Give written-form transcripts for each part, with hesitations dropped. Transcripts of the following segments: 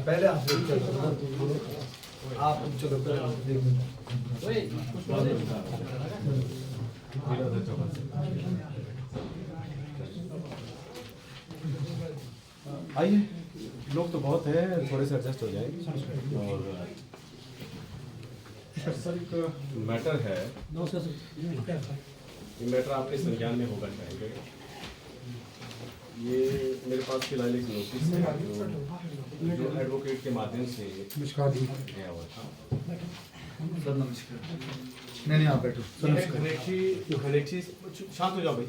पहले आप चलो आइए, लोग तो बहुत हैं, थोड़े से एडजस्ट हो जाएंगे। और सर एक मैटर है, ये मैटर आपके संज्ञान में होगा चाहेंगे। ये मेरे पास फिलहाल एक नोटिस है जो एडवोकेट के माध्यम से गया हुआ था। सर नमस्कार। नहीं आप बैठो। खनेठी शांत हो जाओ भाई।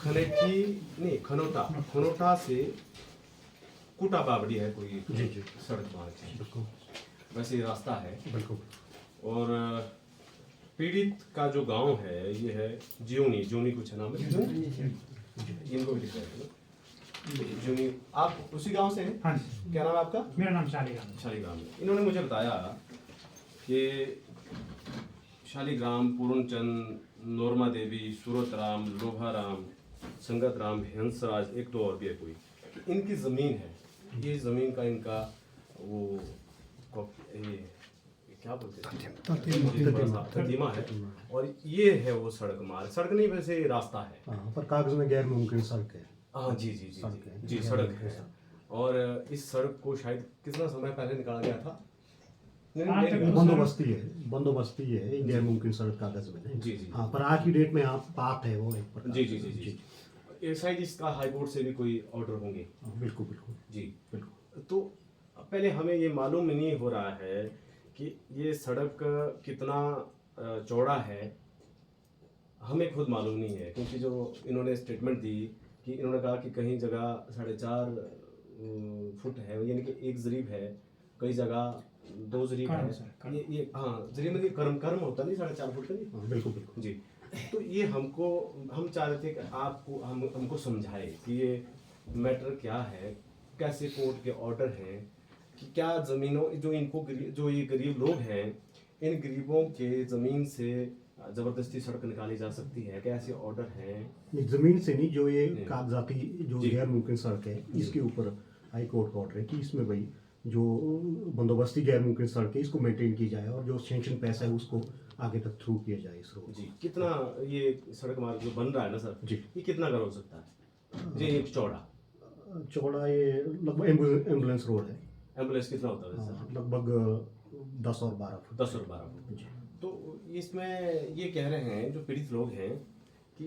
खनेठी नहीं, खनोटा से कुटा बावड़ी है कोई सड़क मार्ग है, वैसे ये रास्ता है बिल्कुल। और पीड़ित का जो गांव है ये है जोनी कुछ नाम है, इनको भी लिख रहे हैं जोनी। आप उसी गांव से हैं? हाँ जी। क्या नाम है आपका? मेरा नाम शालीग्राम। इन्होंने मुझे बताया कि शालीग्राम, पूर्णचंद, नोरमा देवी, सूरतराम, लोभाराम, संगतराम, हंसराज, एक दो और भी है कोई, इनकी ज़मीन है। ये ज़मीन का इनका वो क्या बोलते हैं, तर्तीमा है। और ये है वो सड़क नहीं, वैसे रास्ता है। पर कागज में गैर मुमकिन सड़क है। हाँ जी, सड़क है। और इस सड़क को शायद कितना समय पहले निकाला गया था? बंदोबस्ती है गैर मुमकिन सड़क कागज में। जी। हाँ, पर आज की डेट में आप बात है वो एक प्रकार। जी। एक शायद इसका हाई कोर्ट से भी कोई ऑर्डर होंगे। बिल्कुल जी बिल्कुल। तो पहले हमें ये मालूम नहीं हो रहा है कि ये सड़क कितना चौड़ा है, हमें खुद मालूम नहीं है। क्योंकि जो इन्होंने स्टेटमेंट दी कि इन्होंने कहा कि कहीं जगह 4.5 फुट है, यानी कि एक जरीब है, कई जगह 2 जरीब है। ये हाँ, जरीब में कर्म होता नहीं 4.5 फुट का। बिल्कुल जी। तो ये हम चाह रहे थे कि आपको हमको समझाए कि ये मैटर क्या है, कैसे कोर्ट के ऑर्डर हैं, कि क्या ज़मीनों जो ये गरीब लोग हैं, इन गरीबों के ज़मीन से ज़बरदस्ती सड़क निकाली जा सकती है, कैसे ऑर्डर हैं? ज़मीन से नहीं, जो ये कागजाती जो गैर मुमकिन सड़क है, इसके ऊपर हाई कोर्ट का ऑर्डर है कि इसमें भाई जो बंदोबस्ती गैर मुमकिन सड़क है इसको मेंटेन की जाए और जो सैंक्शन पैसा है उसको आगे तक थ्रू किया जाए इस रोड। जी, कितना ये सड़क मार्ग जो बन रहा है ना सर जी, ये कितना का हो सकता है? जी, एक चौड़ा ये लगभग एम्बुलेंस रोड है। एम्बुलेंस कितना होता है सर? लगभग 10 और 12 फुट। 10 और 12 फुट। तो इसमें ये कह रहे हैं जो पीड़ित लोग हैं कि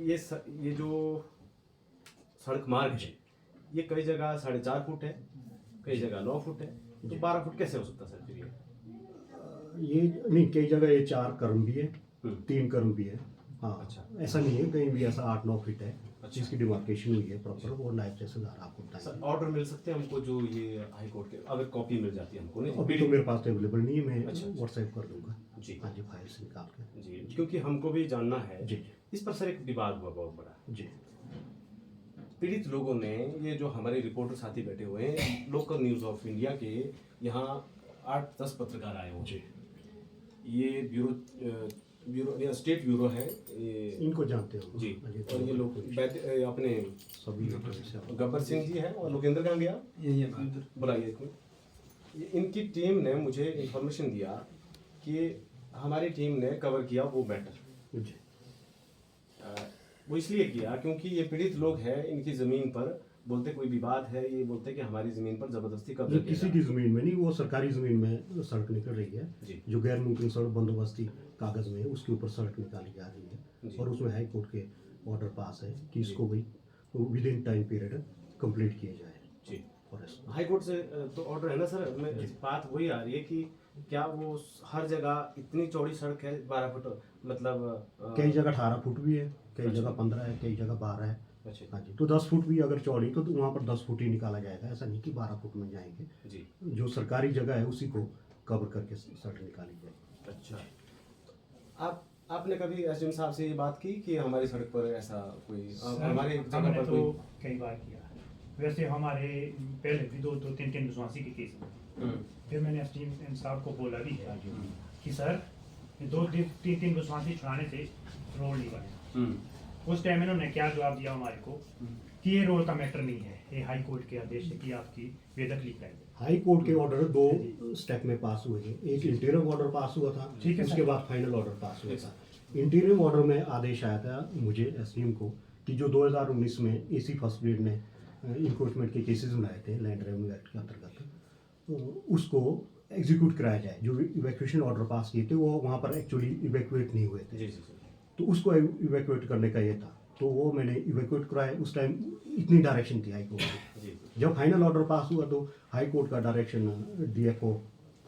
ये जो सड़क मार्ग है ये कई जगह 4.5 फुट है, कई जगह 9 फुट है, तो 12 फुट कैसे हो सकता है सर? फिर ये नहीं, कई जगह ये 4 कर्म भी है, 3 कर्म भी है। हाँ, अच्छा, ऐसा नहीं है, कहीं भी ऐसा 8-9 फीट है जिसकी डिमार्केशन हुई है प्रॉपर, वो नायब तहसीलदार आपको बताएंगे। ऑर्डर मिल सकते हैं हमको जो ये हाई कोर्ट के, अगर कॉपी मिल जाती है हमको? नहीं, अभी तो मेरे पास अवेलेबल नहीं है, मैं व्हाट्सएप कर दूंगा। जी हाँ जी, फाइल से निकाल के जी, क्योंकि हमको भी जानना है। जी इस पर सर एक विवाद हुआ बहुत बड़ा। जी। पीड़ित लोगों ने, ये जो हमारे रिपोर्टर साथी बैठे हुए हैं, लोकल न्यूज़ ऑफ इंडिया के यहाँ 8-10 पत्रकार आए हुए हैं। ये ब्यूरो स्टेट ब्यूरो है, ये इनको जानते हो जी। और ये लोग अपने सभी गब्बर सिंह जी है, और लोकेंद्र कहाँ गया? ये बुलाइए देखो। इनकी टीम ने मुझे इंफॉर्मेशन दिया कि हमारी टीम ने कवर किया वो मैटर। वो इसलिए किया क्योंकि ये पीड़ित लोग हैं, इनकी ज़मीन पर बोलते कोई विवाद है, ये बोलते कि हमारी ज़मीन पर ज़बरदस्ती कब्जा किया। किसी की ज़मीन में नहीं, वो सरकारी ज़मीन में सड़क निकल रही है जी। जो गैर मुमकिन सड़क बंदोबस्ती कागज़ में है उसके ऊपर सड़क निकाली जा रही है और उसमें हाई कोर्ट के ऑर्डर पास है कि इसको भाई with in time period complete किया जाए। जी, हाई कोर्ट से तो ऑर्डर है ना सर? बात वही आ रही है कि क्या वो हर जगह इतनी चौड़ी सड़क है 12 फुट, मतलब कई जगह 18 फुट भी है, कई जगह 15 है, कई जगह 12 है। अच्छा, हाँ जी, तो 10 फुट भी अगर चौड़ी तो वहाँ पर 10 फुट ही निकाला जाएगा, ऐसा नहीं कि 12 फुट में जाएंगे जी। जो जो सरकारी जगह है उसी को कवर करके सड़क निकाली जाएगी। अच्छा, आपने कभी एसडीएम साहब से ये बात की कि हमारी सड़क पर ऐसा कोई हमारे जगह पर तो कई बार किया है। वैसे हमारे पहले भी 2-3 विश्वासी के केस में, फिर मैंने एसडीएम साहब को बोला भी है कि सर 2-3 विश्वासी छुड़ाने से रोड नहीं बनेगा। उस टाइम इन्होंने क्या जवाब दिया हमारे को कि ये रोल का मैटर नहीं है, ये हाई कोर्ट के आदेश है कि आपकी बेदखली कराई जाए। हाई कोर्ट के ऑर्डर 2 स्टेप में पास हुए थे। एक इंटीरियम ऑर्डर पास हुआ था, ठीक है, उसके सर। बाद फाइनल ऑर्डर पास हुआ था। इंटीरियम ऑर्डर में आदेश आया था मुझे एसडीएम को कि जो 2019 में एसी फर्स्ट ग्रेड ने इंक्रोचमेंट के केसेस बनाए थे लैंड रेवेन्यू एक्ट के अंतर्गत, तो उसको एग्जीक्यूट कराया जाए। जो इवैक्यूएशन ऑर्डर पास किए थे वो वहाँ पर एक्चुअली इवैक्यूएट नहीं हुए थे, जी जी जी तो उसको इवैक्यूएट करने का ये था, तो वो मैंने इवैक्यूएट कराया। उस टाइम इतनी डायरेक्शन थी हाई कोर्ट की। जी जब फाइनल ऑर्डर पास हुआ तो हाई कोर्ट का डायरेक्शन डीएफओ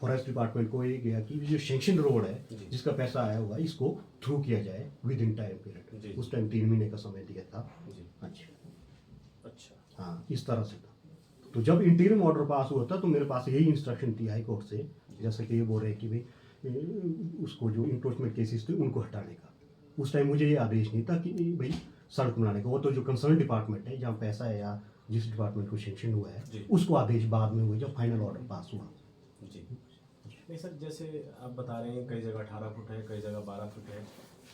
फॉरेस्ट डिपार्टमेंट को ये गया कि जो सेंक्शन रोड है जी। जिसका पैसा आया होगा इसको थ्रू किया जाए विद इन टाइम जी। पीरियड। उस टाइम 3 महीने का समय दिया था। जी। अच्छा, अच्छा हाँ, इस तरह से था। तो जब इंटीरियम ऑर्डर पास हुआ था तो मेरे पास यही इंस्ट्रक्शन थी हाई कोर्ट से, जैसे कि ये बोल रहे हैं कि भाई उसको जो इंक्रोचमेंट केसेस थे उनको हटाने का। उस टाइम मुझे ये आदेश नहीं था कि भाई सड़क बनाने का, वो तो जो कंसर्न डिपार्टमेंट है जहाँ पैसा है या जिस डिपार्टमेंट को सेंक्शन हुआ जी। है उसको आदेश बाद में हुए जब फाइनल ऑर्डर पास हुआ। जी नहीं सर, जैसे आप बता रहे हैं कई जगह 18 फुट है, कई जगह 12 फुट है,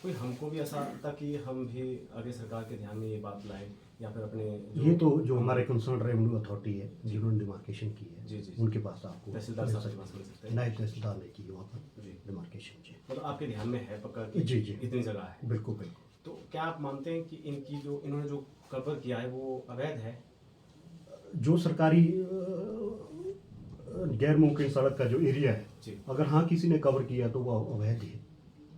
कोई हमको भी ऐसा था कि हम भी आगे सरकार के ध्यान में ये बात लाएं या फिर अपने ये तो जो हमारे कंसर्न रेवेन्यू अथॉरिटी है जिन्होंने डिमार्केशन की है जी, जी। उनके पास आपको तहसीलदार साहब के पास मिल सकते हैं। नायब तहसीलदार ने की वहाँ पर जी। डिमार्केशन। जी मतलब आपके ध्यान में है पक्का कि जी, जी। इतनी जगह है, बिल्कुल बिल्कुल। तो क्या आप मानते हैं कि इन्होंने जो कवर किया है वो अवैध है? जो सरकारी गैर मुमकिन सड़क का जो एरिया है, जी। अगर हाँ किसी ने कवर किया तो वो अवैध है,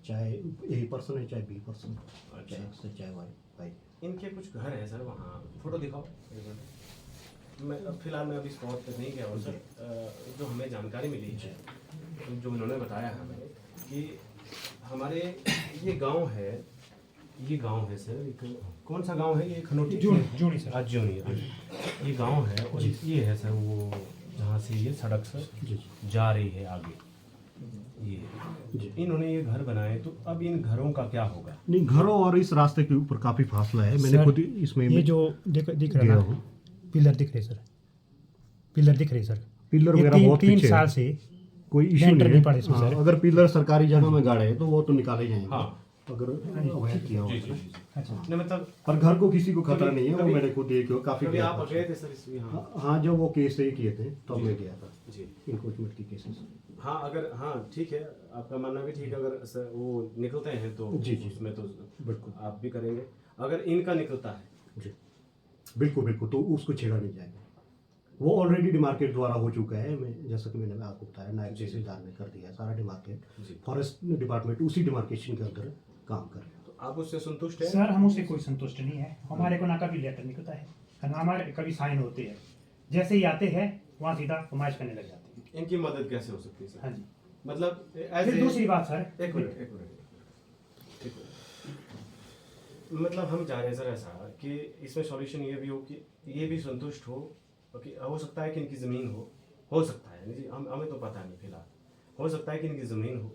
चाहे ए पर्सन है चाहे बी पर्सन, अच्छा। चाहे एक्स है चाहे वाई भाई। इनके कुछ घर है सर वहाँ, फोटो दिखाओ एक मिनट। मैं अब फिलहाल मैं अभी स्पॉट पे नहीं गया हूँ सर। जो हमें जानकारी मिली है, जो इन्होंने बताया हमें कि हमारे ये गांव है सर, एक कौन सा गांव है ये? खनोटी जूनी सर। आज जूनी ये गांव है और ये है सर वो जहाँ से ये सड़क सर जी जा रही है आगे। ये जी। इन्होंने ये घर बनाए, तो अब इन घरों का क्या होगा? नहीं, घरों और इस रास्ते के ऊपर काफी फासला है। मैंने सर, खुद इसमें ये जो दिख रहा गया है हूँ। ना, पिलर दिख रहे सर, पिलर दिख रहे सर। पिलर ये मेरा बहुत 3 पीछे साल है, से कोई इशू लेंटर नहीं नहीं है। पड़े इसमें हाँ, सर। अगर पिलर सरकारी जगह में गाड़े हैं तो वो तो निकाले जाएंगे। हाँ। अगर अवैध किया जी होगा जी तो। जी जी। अच्छा। नहीं मतलब पर घर को किसी को खतरा नहीं है, वो कभी- मैंने खुद देखे काफी कभी गया आप था। गए थे सर इसमें? हाँ हाँ, जब वो केस ये किए थे तब जी। मैं गया था जी। इंक्रोचमेंट की केसेस। हाँ अगर हाँ ठीक है, आपका मानना भी ठीक है। अगर सर वो निकलते हैं तो जी, जी। उसमें तो बिल्कुल। आप भी करेंगे। अगर इनका निकलता है जी बिल्कुल बिल्कुल, तो उसको छेड़ा नहीं जाएगा। वो ऑलरेडी डिमार्केट द्वारा हो चुका है। मैं जैसा कि मैंने आपको बताया, नायब जी। तहसीलदार ने कर दिया है सारा डिमार्केट। जी। फॉरेस्ट डिपार्टमेंट उसी डिमार्केशन के अंदर काम कर रहे हैं। तो आप उससे संतुष्ट हैं? सर हम उससे कोई संतुष्ट नहीं है। हमारे को ना कभी लेटर निकलता है ना हमारे कभी साइन होते हैं। जैसे ही आते हैं वहाँ सीधा फरमाइश करने लग जाते हैं। इनकी मदद कैसे हो सकती है सर? हाँ जी। मतलब फिर दूसरी बात सर, एक मिनट मतलब हम चाह रहे हैं सर ऐसा कि इसमें सॉल्यूशन ये भी हो कि ये भी संतुष्ट हो कि हो सकता है कि इनकी ज़मीन हो सकता है नहीं जी, हमें तो पता नहीं फिलहाल, हो सकता है कि इनकी ज़मीन हो,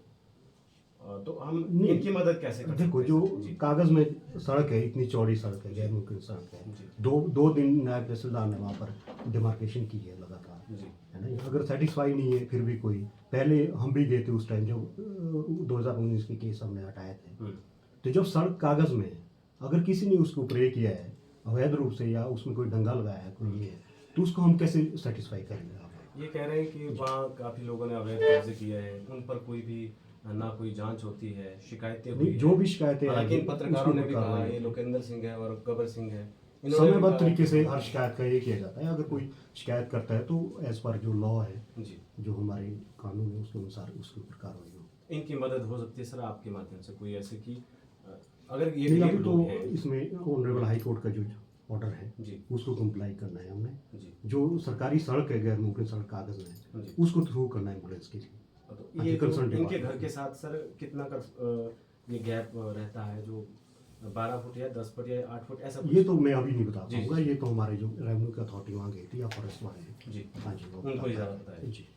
तो हम नहीं, इनकी मदद कैसे कर देखो सकते जो हैं? जी। कागज में सड़क है, इतनी चौड़ी सड़क है, गैर मुमकिन सड़क है। जी। दो दिन नायब तहसीलदार ने वहाँ पर डिमार्केशन की है लगातार, जी। है ना। अगर सेटिस्फाई नहीं है फिर भी कोई, पहले हम भी गए थे उस टाइम जब 2019 के केस हमने हटाए थे। तो जब सड़क कागज में है, अगर किसी ने उसके ऊपर ये किया है अवैध रूप से या उसमें कोई दंगा लगाया है कोई ये है, तो उसको हम कैसे सेटिस्फाई करेंगे? आप ये कह रहे हैं कि वहाँ काफ़ी लोगों ने अवैध कब्जे किए हैं, उन पर कोई भी ना कोई जांच होती है, शिकायतें हुई नहीं, जो भी शिकायतें हालांकि इन आई, पत्रकारों ने उसके भी ऊपर कहा, कार्रवाई ये लोकेंद्र सिंह है और गबर सिंह है, इन्होंने भी समयबद्ध कहा- तरीके से हर शिकायत का ये किया जाता है। अगर कोई शिकायत करता है तो एज पर जो लॉ है, जी। जो हमारे कानून है उसके अनुसार उसके ऊपर कार्रवाई हो। इनकी मदद हो सकती है सर आपके माध्यम से, कोई ऐसे कि अगर ये नहीं, गरीब अभी तो लोग हैं। इसमें ऑनरेबल हाई कोर्ट का जो ऑर्डर है जी। उसको कंप्लाई करना है हमने। जी। जो सरकारी सड़क है गैर मुमकिन सड़क कागज में जी। उसको थ्रू करना है एम्बुलेंस के लिए। तो ये कंसर्न इनके डिपार्टमेंट। घर के साथ सर कितना ये गैप रहता है, जो 12 फुट या 10 फुट या 8 फुट ऐसा कुछ? ये तो मैं अभी नहीं बता जी, पाऊंगा, जी। ये तो हमारे जो रेवेन्यू की अथॉरिटी वहाँ गई थी या फॉरेस्ट वाले हैं। जी। हाँ जी, वो उनको बता ही ज़्यादा पाएंगे। पता है। जी।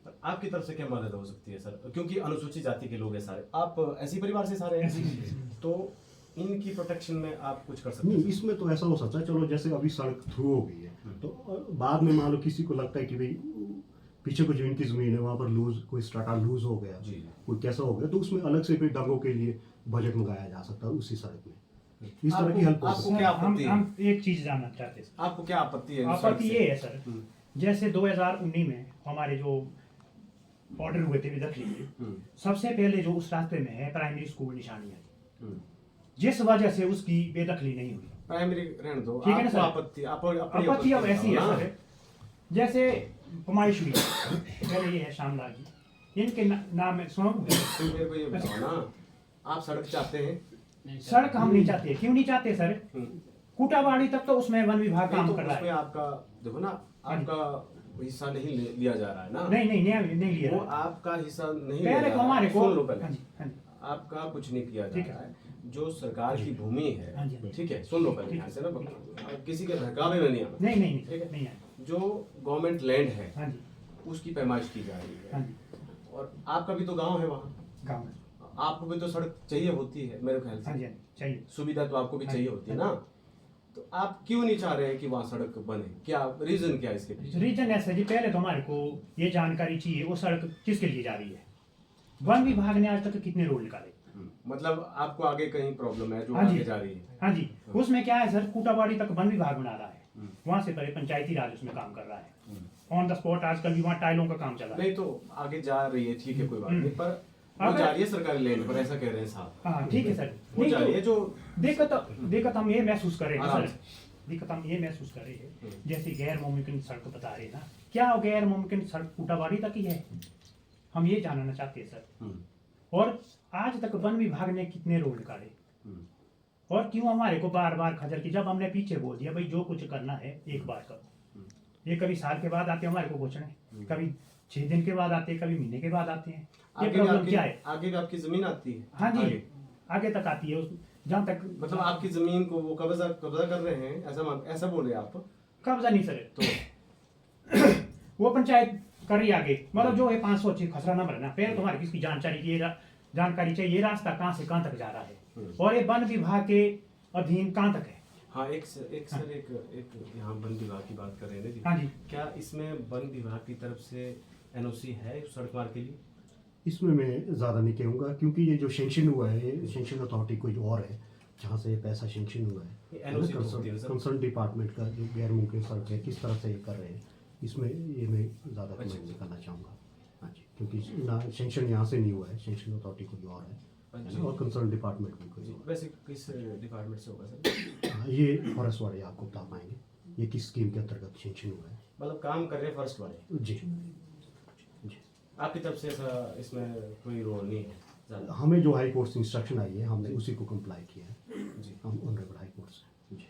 पर आपकी तरफ से क्या मदद हो सकती है सर, क्योंकि अनुसूचित जाति के लोग हैं सारे, आप ऐसी परिवार से सारे हैं, तो इनकी प्रोटेक्शन में आप कुछ कर सकते नहीं, हैं? इसमें तो ऐसा हो सकता है, चलो जैसे अभी सड़क थ्रू हो गई है तो बाद में मान लो किसी को लगता है कि भाई पीछे को जो इनकी जमीन है वहाँ पर लूज कोई स्ट्राटा लूज हो गया, जी। कोई कैसा हो गया, तो उसमें अलग से फिर दंगों के लिए बजट मंगाया जा सकता है उसी सड़क में। इस तरह की हेल्प हो आपको सकती है। क्या हम आपत्ति है? हम एक चीज जानना चाहते हैं सर। आपको क्या आपत्ति है इन सड़क आपत्ति से? ये है सर, हम्म, जैसे 2019 में हमारे जो ऑर्डर हुए थे विदत लिए, हम्म, सबसे पहले जो उस रास्ते में है प्राइमरी स्कूल निशानियाँ, हम्म। जिस वजह से उसकी बेदखली नहीं हुई। प्राइमरी रहने दो, ठीक है ना आपको सर? आपत्ति अपनी आपत्ति अब ऐसी है बताओ ना। सर, जैसे पमाईशुरी पहले ये है श्यामलाल जी, इनके नाम में सुनो, तुम मेरे को ये बताओ ना, आप सड़क चाहते हैं? सड़क हम नहीं चाहते। क्यों नहीं चाहते सर? हम्म, कुटाबाड़ी तक तो उसमें वन विभाग नहीं काम तो कर रहा उसमें है। आपका देखो ना, आपका हिस्सा नहीं लिया जा रहा है ना। नहीं नहीं नहीं नहीं लिया वो रहा। आपका हिस्सा नहीं लिया पहले जा तो रहा है। हमारे को, सुन लो पहले, हाँ जी, हाँ जी, आपका कुछ नहीं किया जा ठीक रहा है। है। जो सरकार की भूमि हाँ जी, है, हाँ जी। ठीक है, सुन लो पहले ठीक ध्यान से ना, किसी के बहकावे में नहीं आना। नहीं नहीं ठीक नहीं है। नहीं है। जो गवर्नमेंट लैंड है हाँ जी, उसकी पैमाइश की जा रही हाँ है, जी, और आपका भी तो गांव है वहाँ, गाँव में। आपको भी तो सड़क चाहिए होती है मेरे ख्याल हाँ जी, से, हाँ जी, चाहिए। सुविधा तो आपको भी हाँ चाहिए जी, होती है हाँ ना। तो आप क्यों नहीं चाह रहे हैं कि वहाँ सड़क बने? क्या रीजन क्या है इसके पीछे? रीजन ऐसा जी, पहले तो हमारे को ये जानकारी चाहिए वो सड़क किसके लिए जा रही है। वन विभाग ने आज तक कितने रोड निकाले? मतलब आपको आगे कहीं प्रॉब्लम है जो हाँ जी। आगे जा रही है? हाँ जी, उसमें क्या है सर, कुटाबाड़ी तक वन विभाग बना रहा है, हम्म। वहाँ से पहले पंचायती राज उसमें काम कर रहा है। ऑन द स्पॉट आजकल भी वहाँ टाइलों का काम चला है। नहीं तो आगे जा रही है, ठीक है, कोई बात नहीं, पर वो अगर- जा रही है सरकारी लैंड पर, ऐसा कह रहे हैं साहब। हाँ ठीक है सर। वो नहीं जा रही है तो जो दिक्कत हम ये महसूस कर रहे हैं आराम सर, दिक्कत हम ये महसूस कर रहे हैं, हम्म। जैसे गैर मुमकिन सड़क बता रहे हैं ना, क्या वो गैर मुमकिन सड़क कुटाबाड़ी तक ही है? हम ये जानना चाहते हैं सर। हम्म, और आज तक वन विभाग ने कितने रोड निकाले, हम्म, और क्यों हमारे को बार बार खजर की, जब हमने पीछे बोल दिया भाई जो कुछ करना है एक बार करो। ये कभी साल के बाद आते हैं हमारे को घोषणे, कभी 6 दिन के बाद आते हैं, कभी महीने के बाद आते हैं। ये आगे भी प्रॉब्लम आपकी क्या है? आगे भी आपकी जमीन आती है? हाँ जी, आगे। आगे तक आती है जहाँ तक, मतलब आपकी जमीन को वो कब्जा कर रहे हैं, ऐसा बोले आप? कब्जा नहीं सर, तो वो पंचायत कर रही है आगे, मतलब जो है 506 खसरा नंबर है ना, पहले तुम्हारी किसकी जानकारी चाहिए, ये रास्ता कहाँ से कहाँ तक जा रहा है, और ये वन विभाग के अधीन कहाँ तक है। हाँ, एक यहाँ वन विभाग की बात कर रहे हैं ना जी। हाँ जी, क्या इसमें वन विभाग की तरफ से एनओसी है उस सड़क मार्ग के लिए? इसमें मैं ज़्यादा नहीं कहूँगा, क्योंकि ये जो सेंक्शन हुआ है, ये सेंक्शन अथॉरिटी कोई और है जहाँ से ये पैसा सेंक्शन हुआ ये है NOC तो होती है सर। कंसर्न डिपार्टमेंट का जो गैर मुमकिन सड़क है किस तरह से ये कर रहे हैं, इसमें ये मैं ज़्यादा अच्छा। कमेंट नहीं करना चाहूँगा। हाँ जी, क्योंकि ना सेंक्शन यहाँ से नहीं हुआ है, सेंक्शन अथॉरिटी कोई और है अच्छा। और कंसर्न डिपार्टमेंट भी कोई और वैसे किस डिपार्टमेंट से होगा सर? है। हाँ, ये फॉरेस्ट वाले आपको बता पाएंगे ये किस स्कीम के अंतर्गत सेंक्शन हुआ है। मतलब काम कर रहे हैं फर्स्ट वाले, जी जी, आपकी तरफ से ऐसा इसमें कोई रोल नहीं है ज़्यादा? हमें जो हाई कोर्ट से इंस्ट्रक्शन आई है हमने उसी को कंप्लाई किया है, जी। हम ऑनरेबल हाई कोर्ट से। जी,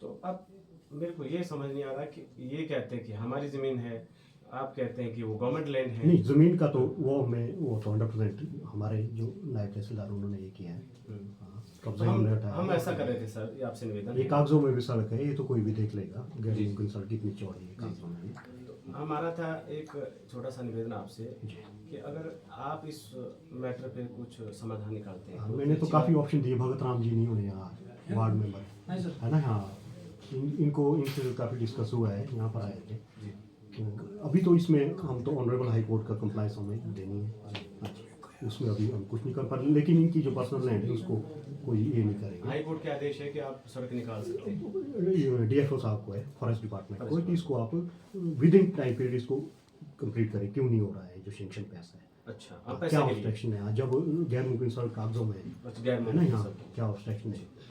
तो अब मेरे को ये समझ नहीं आ रहा कि ये कहते हैं कि हमारी ज़मीन है, आप कहते हैं कि वो गवर्नमेंट लैंड है। नहीं ज़मीन का तो वो तो 100% हमारे जो नायब तहसीलदार उन्होंने ये किया है। हाँ, कब्जा हम हमने उठाया। हम ऐसा कर रहे थे सर, ये आपसे निवेदन ये है। कागजों में भी सड़क है, ये तो कोई भी देख लेगा गैर जी। मुमकिन सड़क कितनी चौड़ी है कागजों में भी। तो हमारा था एक छोटा सा निवेदन आपसे जी। कि अगर आप इस मैटर पे कुछ समाधान निकालते हैं हाँ, तो मैंने तो अच्छी काफ़ी बात- ऑप्शन दिए, भगत राम जी नहीं होने यहाँ वार्ड मेंबर है ना, हाँ इनको इनसे काफ़ी डिस्कस हुआ है, यहाँ पर आए थे। जी। तो अभी तो इसमें हम तो ऑनरेबल हाई कोर्ट का कंप्लायंस हमें देनी है। हाँ जी, उसमें अभी हम कुछ नहीं कर पा रहे, लेकिन इनकी जो पर्सनल लैंड है उसको कोई ये नहीं करेंगे। हाई कोर्ट के आदेश है कि आप सड़क निकाल सकते हैं। ये DFO साहब को है, फॉरेस्ट डिपार्टमेंट को, कि इसको आप विद इन टाइम पीरियड इसको कंप्लीट करें, क्यों नहीं हो रहा है जो सेंक्शन पैसा है। अच्छा, हाँ, आप क्या पैसे के लिए ऑब्स्ट्रक्शन है जब गैर मुमकिन सड़क कागजों में है अच्छा, गैर ना, मुमकिन यहाँ सब। क्या ऑब्स्ट्रक्शन है।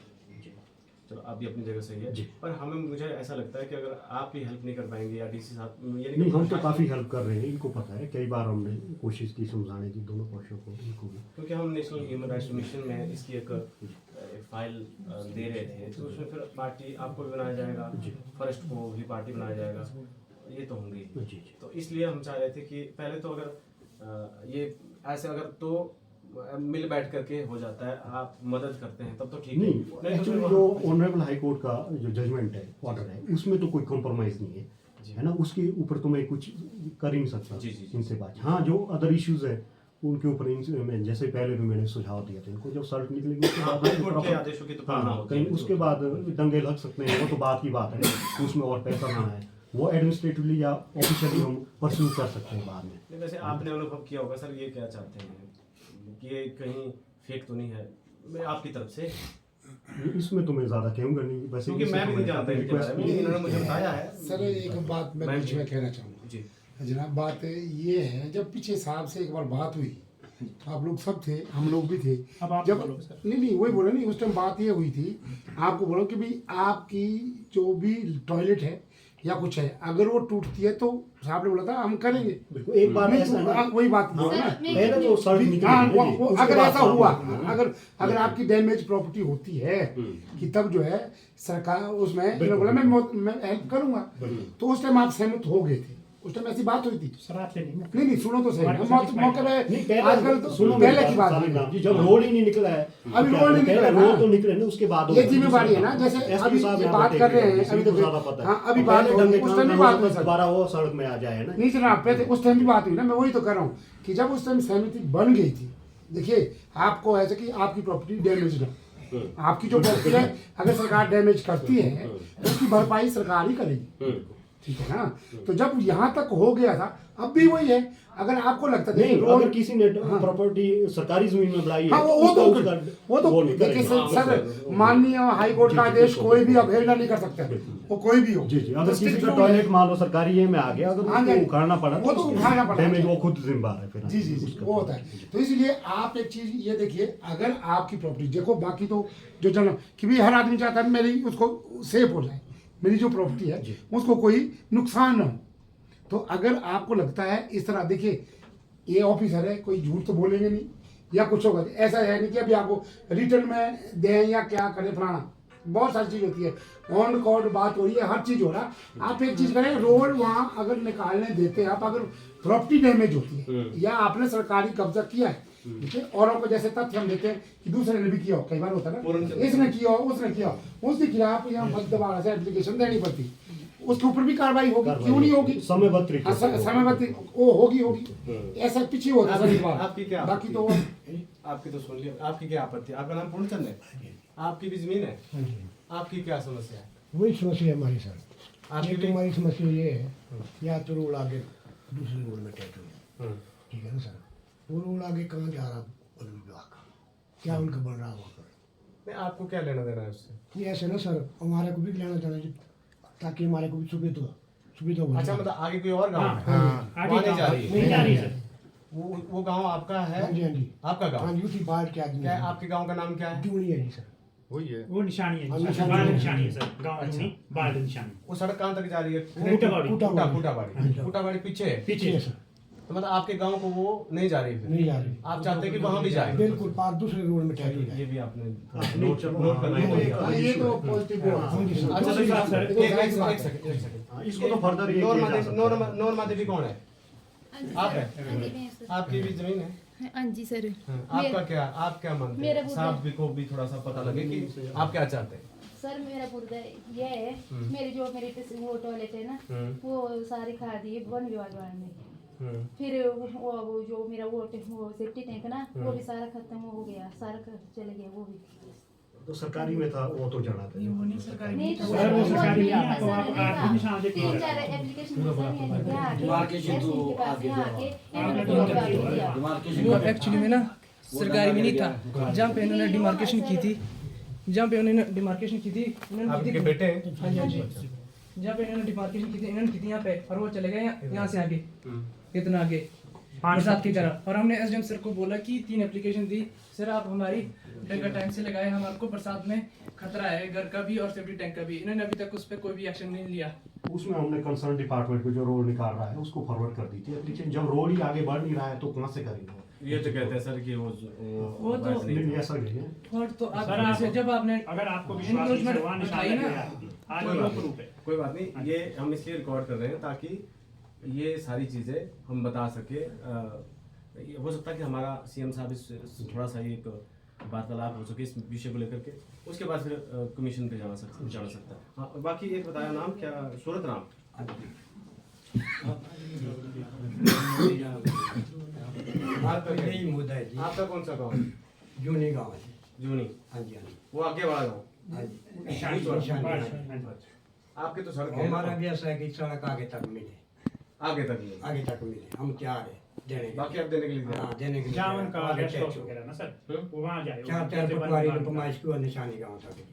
चलो, आप भी अपनी जगह सही है, जी। पर हमें मुझे ऐसा लगता है कि अगर आप भी हेल्प नहीं कर पाएंगे या डीसी साहब, यानी कि नहीं, हम तो प्रशासन- काफ़ी हेल्प कर रहे हैं, इनको पता है, कई बार हमने कोशिश की समझाने की दोनों पक्षों को, इनको भी। क्योंकि हम नेशनल ह्यूमन राइट्स मिशन में इसकी एक फाइल दे रहे थे, तो उसमें फिर पार्टी आपको भी बनाया जाएगा, जी। फॉरेस्ट को भी पार्टी बनाया जाएगा, ये तो होंगी। जी जी, तो इसलिए हम चाह रहे थे कि पहले तो अगर ये ऐसे अगर तो मिल बैठ करके हो जाता है, आप मदद करते हैं तब तो ठीक है। नहीं तो एक्चुअली फिर जो वहाँ- ऑनरेबल हाई कोर्ट का जो जजमेंट है, ऑर्डर है, उसमें तो कोई कॉम्प्रोमाइज़ नहीं जी। है ना, उसके ऊपर तो मैं कुछ कर ही नहीं सकता जी, जी, जी। इनसे बात। हाँ, जो अदर इश्यूज है उनके ऊपर मैं जैसे पहले भी मैंने सुझाव दिया था इनको, जब सड़क निकलेगी उसके हाँ, बाद हाई कोर्ट के आदेशों की तो पालना हाँ, होती है। कहीं उसके बाद दंगे लग सकते हैं, वो तो बात की बात है, उसमें और पैसा ना है, वो एडमिनिस्ट्रेटिवली या ऑफिशियली हम परस्यू कर सकते हैं बाद में। नहीं, वैसे आपने अनुभव किया होगा सर, ये क्या चाहते हैं कि ये कहीं फेक तो नहीं है मैं आपकी तरफ से? इसमें तो मैं ज्यादा कहूंगा नहीं, वैसे क्योंकि मैं भी नहीं जानता इनके बारे में, इन्होंने मुझे बताया है। सर एक बात मैं बीच में कहना चाहूँगा जी जनाब। बात ये है, जब पीछे साहब से एक बार बात हुई, आप लोग सब थे, हम लोग भी थे। अब आप जब बोलो सर। नहीं वही बोला नहीं, उस टाइम बात ये हुई थी, आपको बोलो कि भाई आपकी जो भी टॉयलेट है या कुछ है, अगर वो टूटती है तो साहब ने बोला था हम करेंगे। बिल्कुल, एक बार नहीं, ऐसा है ना, वही बात बोलो ना। पहले तो सड़क निकली हाँ, है जी, उसके अगर बाद ऐसा साहब हुआ, ने- अगर आपकी डैमेज प्रॉपर्टी होती है कि तब जो है सरकार उसमें बिल्कुल। बोला मैं हेल्प करूंगा, तो उस टाइम आप सहमत हो गए थे, उस टाइम ऐसी बात हुई थी। सर आपसे नहीं ना। नहीं सुनो तो सही, हमारे मौके साथ मौके नहीं, पे पहले आजकल तो सुनो पहले मेरी की बात सारी नहीं नाम जी, जब रोड ही नहीं निकला है, अभी रोड नहीं निकला है रोड ना। तो निकले ना, उसके बाद ये जिम्मेदारी है ना, जैसे SPO अभी साहब ये यहाँ बात बैठे कर रहे हैं, हैं, इसी अभी को देखो, ज्यादा पता है। हाँ अभी अब बात पहले हो रही है, डंडे उस टाइम भी काम बात करना हुई तो सर। दोबारा वो सड़क में आ जाए ना। नहीं जनाब, पहले उस टाइम भी बात हुई ना, मैं वही तो कर रहा हूँ कि जब उस टाइम सहमति बन गई थी, देखिए आपको ऐसे कि आपकी प्रॉपर्टी डैमेज ना, आपकी जो प्रॉपर्टी है अगर सरकार डैमेज करती है तो उसकी भरपाई सरकार ही करेगी, ठीक है ना। तो जब यहाँ तक हो गया था, अब भी वही है, अगर आपको लगता नहीं, देखिए अगर किसी ने प्रॉपर्टी सरकारी जमीन में बनाई है, हाँ वो उसका तो उसका- वो तो वो नहीं देखिए करेगा। सर माननीय हाई कोर्ट का आदेश कोई भी अवहेलना नहीं कर सकता है, वो कोई भी हो। जी जी, अगर तो किसी strict का rule टॉयलेट है। मान लो सरकारी ये में आ गया, अगर हाँ, उसको नहीं, उखाड़ना पड़ा वो तो उखाड़ना पड़ा। डैमेज वो खुद जिम्मेदार है फिर। जी जी जी, वो होता है। तो इसलिए आप एक चीज ये देखिए, अगर आपकी प्रॉपर्टी देखो, बाकी तो जो जन्म कि भी हर आदमी चाहता है मेरी उसको सेफ हो जाए, मेरी जो प्रॉपर्टी है उसको कोई नुकसान ना हो। तो अगर आपको लगता है इस तरह, देखिए ये ऑफिसर है, कोई झूठ तो बोलेंगे नहीं या कुछ होगा, ऐसा है नहीं कि अभी आपको रिटर्न में दें या क्या करें फलाना, बहुत सारी चीज होती है, ऑन रिकॉर्ड बात हो रही है, हर चीज हो रहा है। आप एक चीज करें, रोड वहाँ अगर निकालने देते हैं आप, अगर प्रॉपर्टी डैमेज होती है या आपने सरकारी कब्जा किया है, ठीक है, औरों को जैसे तथ्य हम देते हैं कि दूसरे ने भी किया हो, कई बार होता है ना, इसने किया हो उसने किया हो, उसके खिलाफ यहाँ दोबारा से एप्लीकेशन देनी पड़ती, उसके ऊपर भी कार्रवाई होगी, क्यों नहीं होगी, समयबद्ध तरीके हाँ, से। समयबद्ध वो होगी, ऐसा पीछे होता है सर। आपकी क्या बाकी तो आपकी तो सुन लिया, आपकी क्या आपत्ति? आपका नाम पूर्णचंद है, आपकी भी जमीन है, आपकी क्या समस्या है? वही समस्या है हमारी सर। आपकी एक भी हमारी समस्या ये है, या तो रोड आगे दूसरे रोड में टैटू है, ठीक है ना सर, वो रोड आगे कहाँ जा रहा वन विभाग का, क्या उनका बन रहा वहाँ पर। नहीं, आपको क्या लेना देना है उससे? ये ऐसे ना सर, हमारे को भी लेना चाहना चाहिए ताकि हमारे को भी सुविधा हो अच्छा, जाए। मतलब आगे कोई और गांव हाँ, है? आगे वहाँ नहीं जा गाँव- रही है? नहीं जा रही सर। वो गांव आपका है? हाँ जी, हाँ जी, आपका हाँ गांव जी, उसी बाढ़ के आदमी क्या है? आपके गांव का नाम क्या है? क्यों नहीं है जी सर। वही है। वो निशानी है, हाँ, निशानी निशानी बाढ़ है। निशानी है सर, गाँव अच्छा। नहीं, बाढ़ निशानी। वो सड़क कहाँ तक जा रही है? कुटाबाड़ी। कुटाबाड़ी। कुटाबाड़ी पीछे है? पीछे है सर, तो मतलब आपके गांव को वो नहीं जा रही फिर? नहीं जा रही, आप चाहते हैं कि वहाँ भी जाए? बिल्कुल पार दूसरे रोड में टैटू ये है। भी आपने नोट नोट करना है। हाँ, ये तो पॉजिटिव है। हाँ जी सर। अच्छा, दूसरी बात सर, एक सेकंड। हाँ, इसको तो फर्दर ये किया जा सकता है। नॉर्मा देवी कौन है? आप है? आपकी भी जमीन है? हाँ जी सर। आपका क्या, आप क्या मानते मेरा हैं? बुरा- साहब भी को भी थोड़ा सा पता लगे कि आप क्या चाहते हैं? सर मेरा मुर्दा ये है, मेरी जो मेरी वो टॉयलेट है ना, वो सारी खा दी वन विभाग वाले ने। फिर वो जो मेरा वो सेफ्टी टैंक ना, वो भी सारा खत्म हो गया, सारा चले गया वो भी। तो सरकारी में था, वो तो जाना था। नहीं तो सर, वो सरकारी नहीं है, तो सर, आप नहीं आगे था। निशान देखिए। 3-4 एप्लीकेशन दिया आके डिमार्केशन तो SC के पास आगे यहाँ जाओ। आके आपने एमएलए तो को बताया जवाब दिया। डिमार्केशन वो एक्चुअली में ना सरकारी में नहीं था, जहाँ पे इन्होंने डिमार्केशन की थी, जहाँ पे उन्होंने डिमार्केशन की थी, इन्होंने की आपके थी, बेटे हैं? हाँ जी हाँ जी, जहाँ पे इन्होंने डिमार्केशन की थी, इन्होंने की थी यहाँ पे, और वो चले गए यहाँ से आगे, इतना आगे बरसात की तरह। और हमने एसडीएम सर को बोला कि 3 एप्लीकेशन दी, सर आप हमारी डंका टाइम से लगाए, हम आपको बरसात में खतरा है घर का भी और सेफ्टी टैंक का भी। इन्होंने अभी तक उस पर कोई भी एक्शन नहीं लिया। उसमें हमने कंसर्न डिपार्टमेंट को जो रोड निकाल रहा है उसको फॉरवर्ड कर दी थी एप्लीकेशन। जब रोड ही आगे बढ़ नहीं रहा है तो कहाँ से करेंगे? ये तो कहते हैं सर कि वो तो- नहीं, ऐसा नहीं है। और तो सर, आप आप- जब आपने अगर आपको विश्वास नहीं Encroachment सर, वहाँ निशान उठाई ना, लगे हैं। आज कोई वो बात प्रूफ है। कोई बात नहीं, ये हम इसलिए रिकॉर्ड कर रहे हैं ताकि ये सारी चीज़ें हम बता सके। हो सकता है कि हमारा सीएम साहब इस थोड़ा सा एक वार्तालाप हो सके इस विषय को लेकर के, उसके बाद फिर कमीशन पे जाना सकता है। हाँ, बाकी एक बताया नाम क्या? सूरत राम। आपका क्या? यही मुद्दा है जी। आपका कौन सा गाँव? जूनी गाँव है। जूनी। हाँ जी हाँ जी वो आगे वाला गाँव? हाँ जी। निशानी, निशानी, बाढ़, हाँ जी। आपकी तो सड़क है हमारा ना? भी ऐसा है कि सड़क आगे तक मिले, आगे तक नहीं। आगे तक मिले, हम तैयार है देने के बाकी आप देने के लिए दे रहे हाँ देने के लिए जावन का वाले गेस्ट हाउस टैक्स वगैरह ना सर, हम्म? वो वहाँ जाए। चार जैसे पटवारी वन की विभाग पैमाइश की और निशानी गाँव तक जी।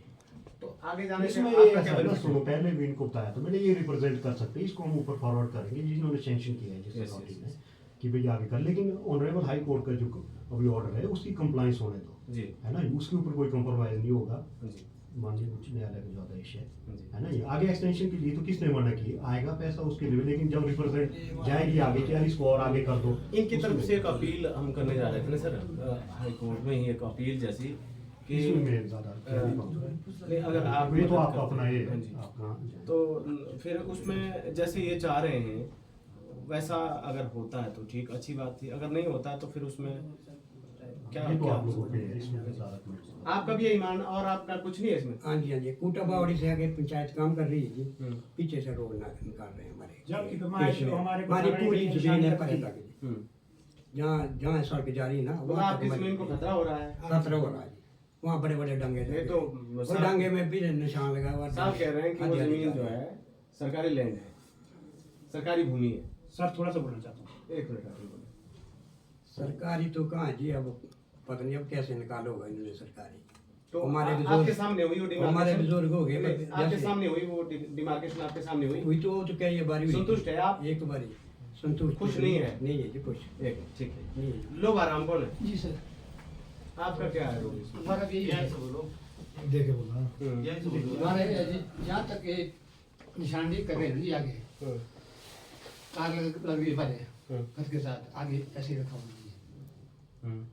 तो आगे जाने से इसमें आपका क्या ऐसा है ना, बेनिफिट सुनो पहले भी इनको बताया तो मैंने ये रिप्रेजेंट कर सकते हैं, इसको हम ऊपर फॉरवर्ड करेंगे जिन्होंने सैंक्शन किया है जिस Yes, अथॉरिटी yes, ने कि भाई आगे कर, लेकिन ऑनरेबल हाई कोर्ट का जो अभी ऑर्डर है उसकी कंप्लाइंस होने दो, जी है ना, उसके ऊपर कोई कंप्रोमाइज नहीं होगा जी माननीय उच्च न्यायालय का जो आदेश है जी ना। ये आगे एक्सटेंशन के लिए तो किसने मना की, आएगा पैसा उसके लिए, लेकिन जब रिप्रेजेंट जाएगी आगे कि यार इसको और आगे कर दो, इनकी तरफ से एक अपील हम करने जा रहे थे ना सर, हाई कोर्ट में ही एक अपील जैसी कि इसमें मैं ज्यादा नहीं, अगर आप ये तो मदद आपका करते अपना ये हैं, हाँ जी। अपना तो फिर उसमें जैसे ये चाह रहे हैं वैसा अगर होता है तो ठीक, अच्छी बात थी, अगर नहीं होता है तो फिर उसमें क्या ये तो क्या आप लोगों पे है, इसमें वजारत में आपका भी यही मान और आपका कुछ नहीं है इसमें? हाँ जी हाँ जी, कूटा बावड़ी से आगे पंचायत काम कर रही है जी, हम्म। पीछे से रोड निकाल रहे हैं हमारे जबकि पैमाइश केस में। हमारे को हमारी खबरें पूरी की जमीन है निशानी परे तक तक जी, हम्म। जहाँ जहाँ सड़क जा रही है ना तो वहाँ आपकी तक जमीन को हमारी खतरा हो रहा है? खतरा हो रहा है जी, वहाँ बड़े बड़े डंगे ये लगे तो हैं। वो साहब- डंगे में भी निशान लगा हुआ है। साहब कह रहे हैं कि वो आधी आधी जमीन जो जा रही है सरकारी लैंड है, सरकारी भूमि है। सर थोड़ा सा बोलना चाहता हूँ। एक मिनट आप बोलिए। सरकारी तो कहाँ जी, अब पता नहीं अब कैसे निकालोगे इन्होंने सरकारी। तो हमारे आपके बुजुर्ग सामने हुई वो हमारे डिमार्केशन? बुजुर्ग हो गए नहीं, आपके जैसे- सामने हुई वो डिमार्केशन, आपके सामने हुई? हुई तो क्या ये बारी हुई? संतुष्ट है आप? एक बारी संतुष्ट खुश नहीं है? नहीं है जी खुश एक मिनट, ठीक है। नहीं है। लो आराम कौन है? जी सर, आपका क्या है रोल इसमें? हमारा भी यही है। बोलो। देखे बोला हम्म। हमारे जहाँ तक ये निशानी कर रहे हैं ना जी आगे, हम्म। कागज लगी भरे हम्म। घर के साथ आगे ऐसे ही रखा हुआ है। हम्म।